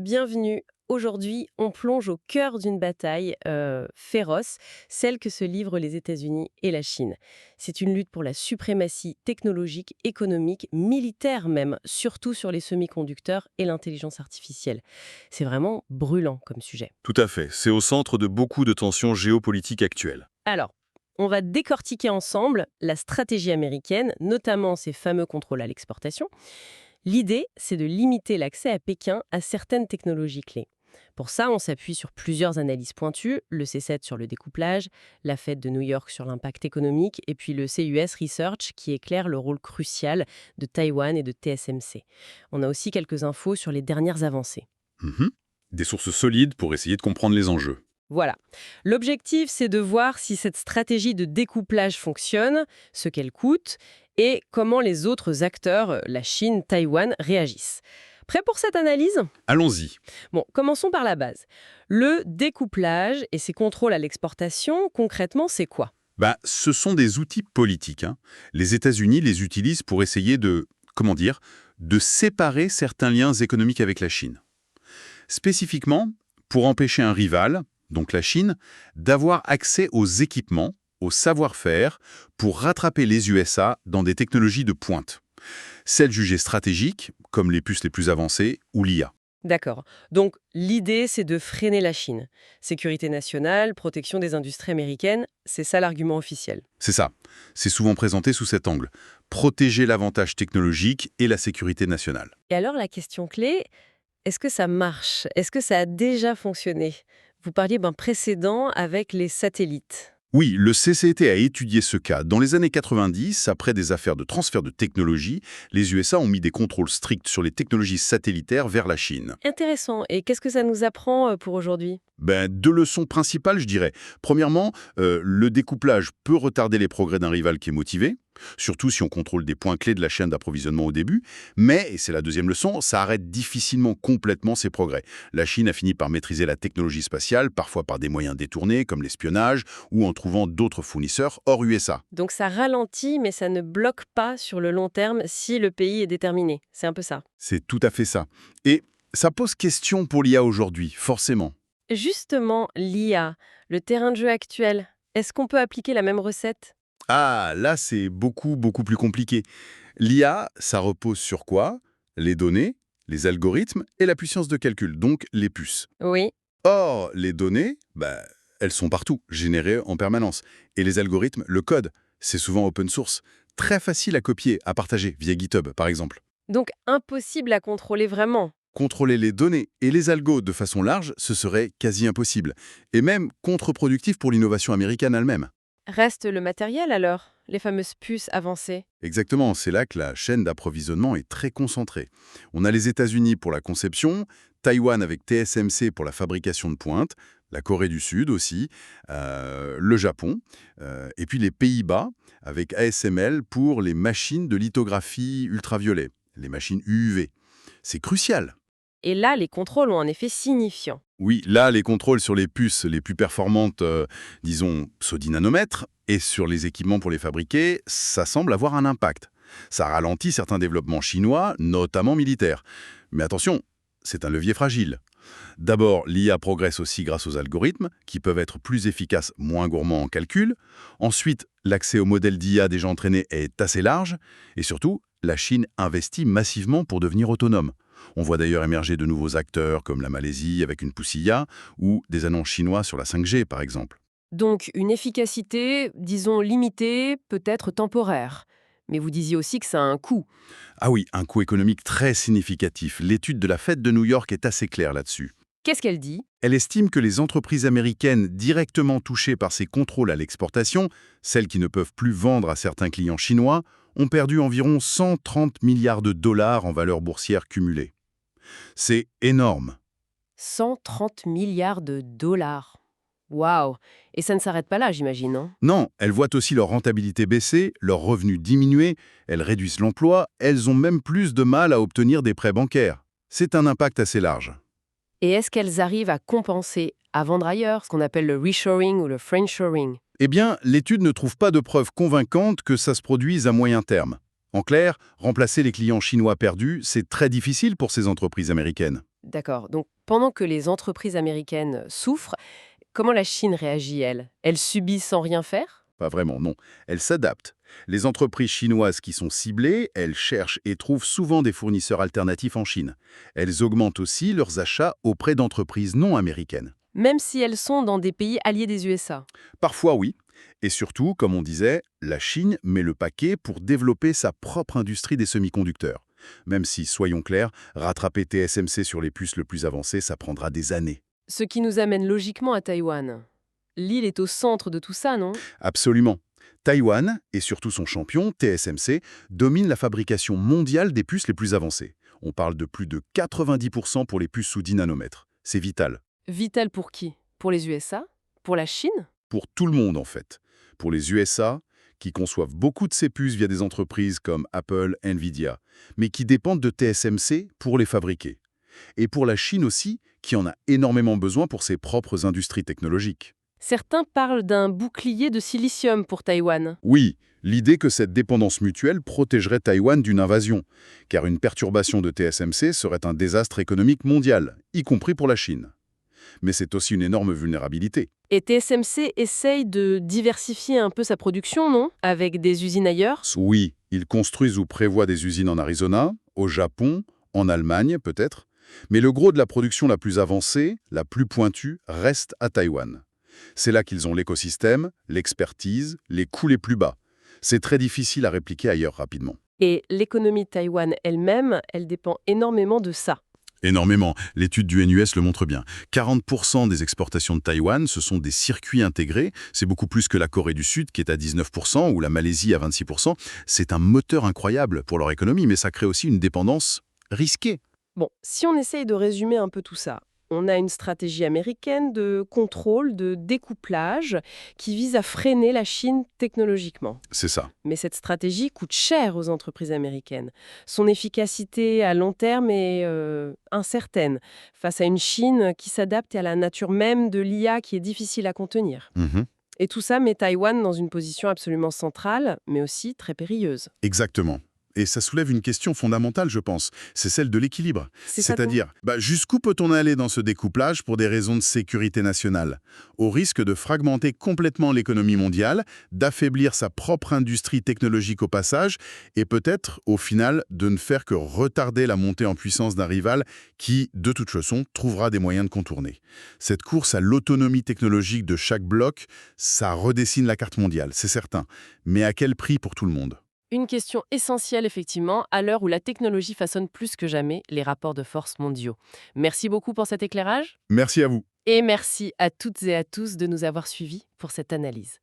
bienvenue. Aujourd'hui, on plonge au cœur d'une bataille féroce, celle que se livrent les États-Unis et la Chine. C'est une lutte pour la suprématie technologique, économique, militaire même, surtout sur les semi-conducteurs et l'intelligence artificielle. C'est vraiment brûlant comme sujet. Tout à fait. C'est au centre de beaucoup de tensions géopolitiques actuelles. Alors, on va décortiquer ensemble la stratégie américaine, notamment ses fameux contrôles à l'exportation. L'idée, c'est de limiter l'accès à Pékin à certaines technologies clés. Pour ça, on s'appuie sur plusieurs analyses pointues, le C7 sur le découplage, la Fed de New York sur l'impact économique, et puis le CUS Research qui éclaire le rôle crucial de Taïwan et de TSMC. On a aussi quelques infos sur les dernières avancées. Mhm. Des sources solides pour essayer de comprendre les enjeux. Voilà. L'objectif, c'est de voir si cette stratégie de découplage fonctionne, ce qu'elle coûte, et comment les autres acteurs, la Chine, Taïwan, réagissent. Prêt pour cette analyse? Allons-y. Bon, commençons par la base. Le découplage et ses contrôles à l'exportation, concrètement, c'est quoi? Ce sont des outils politiques, hein. Les États-Unis les utilisent pour essayer de séparer certains liens économiques avec la Chine. Spécifiquement, pour empêcher un rival, donc la Chine, d'avoir accès aux équipements, au savoir-faire, pour rattraper les USA dans des technologies de pointe. Celles jugées stratégiques, comme les puces les plus avancées ou l'IA. D'accord. Donc, l'idée, c'est de freiner la Chine. Sécurité nationale, protection des industries américaines, c'est ça l'argument officiel. C'est ça. C'est souvent présenté sous cet angle. Protéger l'avantage technologique et la sécurité nationale. Et alors, la question clé, est-ce que ça marche? Est-ce que ça a déjà fonctionné? Vous parliez d'un précédent avec les satellites. Oui, le CCT a étudié ce cas. Dans les années 90, après des affaires de transfert de technologie, les USA ont mis des contrôles stricts sur les technologies satellitaires vers la Chine. Intéressant. Et qu'est-ce que ça nous apprend pour aujourd'hui? Deux leçons principales, je dirais. Premièrement, le découplage peut retarder les progrès d'un rival qui est motivé, surtout si on contrôle des points clés de la chaîne d'approvisionnement au début. Mais, et c'est la deuxième leçon, ça arrête difficilement complètement ces progrès. La Chine a fini par maîtriser la technologie spatiale, parfois par des moyens détournés, comme l'espionnage, ou en trouvant d'autres fournisseurs hors USA. Donc ça ralentit, mais ça ne bloque pas sur le long terme si le pays est déterminé. C'est un peu ça. C'est tout à fait ça. Et ça pose question pour l'IA aujourd'hui, forcément. Justement, l'IA, le terrain de jeu actuel, est-ce qu'on peut appliquer la même recette? Ah, là, c'est beaucoup, beaucoup plus compliqué. L'IA, ça repose sur quoi? Les données, les algorithmes et la puissance de calcul, donc les puces. Oui. Or, les données, elles sont partout, générées en permanence. Et les algorithmes, le code, c'est souvent open source. Très facile à copier, à partager, via GitHub, par exemple. Donc impossible à contrôler vraiment. Contrôler les données et les algos de façon large, ce serait quasi impossible. Et même contre-productif pour l'innovation américaine elle-même. Reste le matériel alors, les fameuses puces avancées. Exactement, c'est là que la chaîne d'approvisionnement est très concentrée. On a les États-Unis pour la conception, Taïwan avec TSMC pour la fabrication de pointe, la Corée du Sud aussi, le Japon, et puis les Pays-Bas avec ASML pour les machines de lithographie ultraviolet, les machines UUV. C'est crucial. Et là, les contrôles ont un effet signifiant. Oui, là, les contrôles sur les puces les plus performantes, disons pseudo-nanomètres, et sur les équipements pour les fabriquer, ça semble avoir un impact. Ça ralentit certains développements chinois, notamment militaires. Mais attention, c'est un levier fragile. D'abord, l'IA progresse aussi grâce aux algorithmes, qui peuvent être plus efficaces, moins gourmands en calcul. Ensuite, l'accès aux modèles d'IA déjà entraînés est assez large. Et surtout, la Chine investit massivement pour devenir autonome. On voit d'ailleurs émerger de nouveaux acteurs comme la Malaisie avec une pousse IA ou des annonces chinois sur la 5G par exemple. Donc une efficacité, disons, limitée, peut-être temporaire. Mais vous disiez aussi que ça a un coût. Ah oui, un coût économique très significatif. L'étude de la Fed de New York est assez claire là-dessus. Qu'est-ce qu'elle dit? Elle estime que les entreprises américaines directement touchées par ces contrôles à l'exportation, celles qui ne peuvent plus vendre à certains clients chinois, ont perdu environ 130 milliards de dollars en valeur boursière cumulée. C'est énorme. 130 milliards de dollars. Waouh! Et ça ne s'arrête pas là, j'imagine, hein? Non, elles voient aussi leur rentabilité baisser, leurs revenus diminuer, elles réduisent l'emploi, elles ont même plus de mal à obtenir des prêts bancaires. C'est un impact assez large. Et est-ce qu'elles arrivent à compenser, à vendre ailleurs, ce qu'on appelle le reshoring ou le friendshoring? Eh bien, l'étude ne trouve pas de preuves convaincantes que ça se produise à moyen terme. En clair, remplacer les clients chinois perdus, c'est très difficile pour ces entreprises américaines. D'accord. Donc, pendant que les entreprises américaines souffrent, comment la Chine réagit, elle? Elle subit sans rien faire? Pas vraiment, non. Elles s'adaptent. Les entreprises chinoises qui sont ciblées, elles cherchent et trouvent souvent des fournisseurs alternatifs en Chine. Elles augmentent aussi leurs achats auprès d'entreprises non américaines. Même si elles sont dans des pays alliés des USA. Parfois, oui. Et surtout, comme on disait, la Chine met le paquet pour développer sa propre industrie des semi-conducteurs. Même si, soyons clairs, rattraper TSMC sur les puces le plus avancées, ça prendra des années. Ce qui nous amène logiquement à Taïwan. L'île est au centre de tout ça, non? Absolument. Taïwan, et surtout son champion, TSMC, domine la fabrication mondiale des puces les plus avancées. On parle de plus de 90% pour les puces sous 10 nanomètres. C'est vital. Vital pour qui? Pour les USA? Pour la Chine? Pour tout le monde, en fait. Pour les USA, qui conçoivent beaucoup de ces puces via des entreprises comme Apple, Nvidia, mais qui dépendent de TSMC pour les fabriquer. Et pour la Chine aussi, qui en a énormément besoin pour ses propres industries technologiques. Certains parlent d'un bouclier de silicium pour Taïwan. Oui, l'idée que cette dépendance mutuelle protégerait Taïwan d'une invasion, car une perturbation de TSMC serait un désastre économique mondial, y compris pour la Chine. Mais c'est aussi une énorme vulnérabilité. Et TSMC essaye de diversifier un peu sa production, non? Avec des usines ailleurs? Oui, ils construisent ou prévoient des usines en Arizona, au Japon, en Allemagne peut-être, mais le gros de la production la plus avancée, la plus pointue, reste à Taïwan. C'est là qu'ils ont l'écosystème, l'expertise, les coûts les plus bas. C'est très difficile à répliquer ailleurs rapidement. Et l'économie de Taïwan elle-même, elle dépend énormément de ça. Énormément. L'étude du NUS le montre bien. 40% des exportations de Taïwan, ce sont des circuits intégrés. C'est beaucoup plus que la Corée du Sud, qui est à 19%, ou la Malaisie à 26%. C'est un moteur incroyable pour leur économie, mais ça crée aussi une dépendance risquée. Bon, si on essaye de résumer un peu tout ça, on a une stratégie américaine de contrôle, de découplage, qui vise à freiner la Chine technologiquement. C'est ça. Mais cette stratégie coûte cher aux entreprises américaines. Son efficacité à long terme est incertaine, face à une Chine qui s'adapte à la nature même de l'IA qui est difficile à contenir. Mhm. Et tout ça met Taïwan dans une position absolument centrale, mais aussi très périlleuse. Exactement. Et ça soulève une question fondamentale, je pense. C'est celle de l'équilibre. C'est ça ton- C'est-à-dire, jusqu'où peut-on aller dans ce découplage pour des raisons de sécurité nationale, au risque de fragmenter complètement l'économie mondiale, d'affaiblir sa propre industrie technologique au passage, et peut-être, au final, de ne faire que retarder la montée en puissance d'un rival qui, de toute façon, trouvera des moyens de contourner. Cette course à l'autonomie technologique de chaque bloc, ça redessine la carte mondiale, c'est certain. Mais à quel prix pour tout le monde ? Une question essentielle, effectivement, à l'heure où la technologie façonne plus que jamais les rapports de force mondiaux. Merci beaucoup pour cet éclairage Merci à vous. et merci à toutes et à tous de nous avoir suivis pour cette analyse.